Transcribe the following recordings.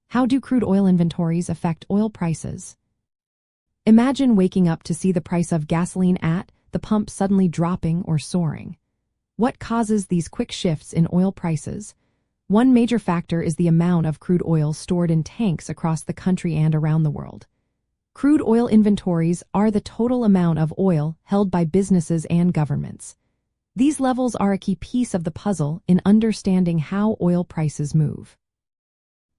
How do crude oil inventories affect oil prices? Imagine waking up to see the price of gasoline at the pump suddenly dropping or soaring. What causes these quick shifts in oil prices? One major factor is the amount of crude oil stored in tanks across the country and around the world. Crude oil inventories are the total amount of oil held by businesses and governments. These levels are a key piece of the puzzle in understanding how oil prices move.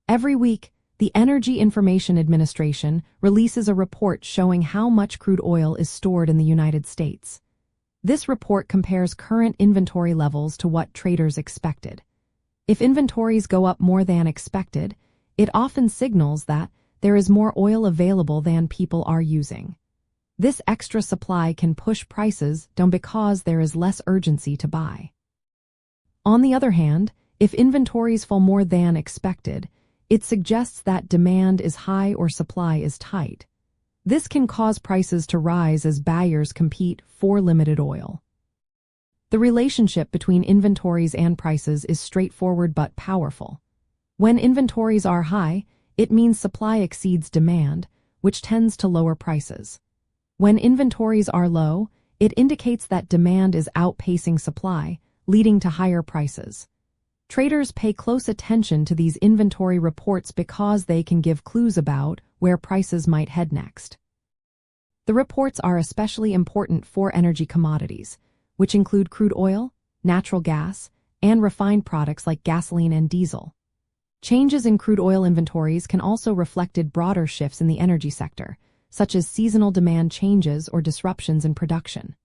Every week, the Energy Information Administration releases a report showing how much crude oil is stored in the United States. This report compares current inventory levels to what traders expected. If inventories go up more than expected, it often signals that there is more oil available than people are using. This extra supply can push prices down because there is less urgency to buy. On the other hand, if inventories fall more than expected, it suggests that demand is high or supply is tight. This can cause prices to rise as buyers compete for limited oil. The relationship between inventories and prices is straightforward but powerful. When inventories are high, it means supply exceeds demand, which tends to lower prices. When inventories are low, it indicates that demand is outpacing supply, leading to higher prices. Traders pay close attention to these inventory reports because they can give clues about where prices might head next. The reports are especially important for energy commodities, which include crude oil, natural gas, and refined products like gasoline and diesel. Changes in crude oil inventories can also reflect broader shifts in the energy sector, such as seasonal demand changes or disruptions in production.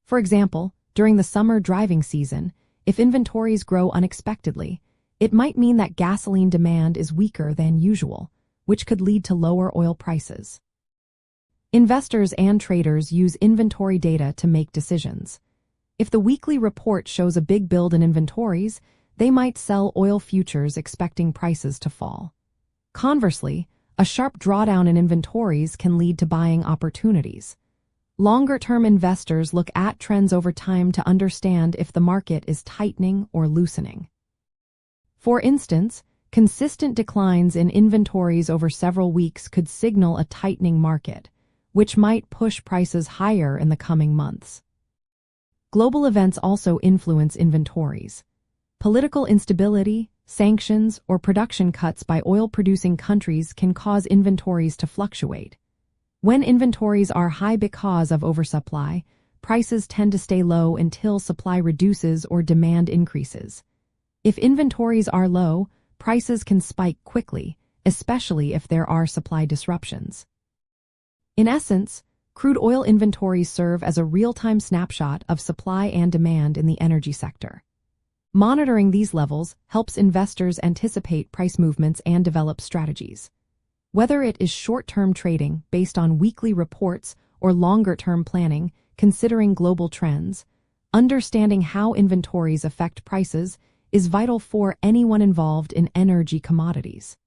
For example, during the summer driving season, if inventories grow unexpectedly, it might mean that gasoline demand is weaker than usual, which could lead to lower oil prices. Investors and traders use inventory data to make decisions. If the weekly report shows a big build in inventories, they might sell oil futures expecting prices to fall. Conversely, a sharp drawdown in inventories can lead to buying opportunities. Longer-term investors look at trends over time to understand if the market is tightening or loosening. For instance, consistent declines in inventories over several weeks could signal a tightening market, which might push prices higher in the coming months. Global events also influence inventories. Political instability, sanctions, or production cuts by oil-producing countries can cause inventories to fluctuate. When inventories are high because of oversupply, prices tend to stay low until supply reduces or demand increases. If inventories are low, prices can spike quickly, especially if there are supply disruptions. In essence, crude oil inventories serve as a real-time snapshot of supply and demand in the energy sector. Monitoring these levels helps investors anticipate price movements and develop strategies. Whether it is short-term trading based on weekly reports or longer-term planning, considering global trends, understanding how inventories affect prices is vital for anyone involved in energy commodities.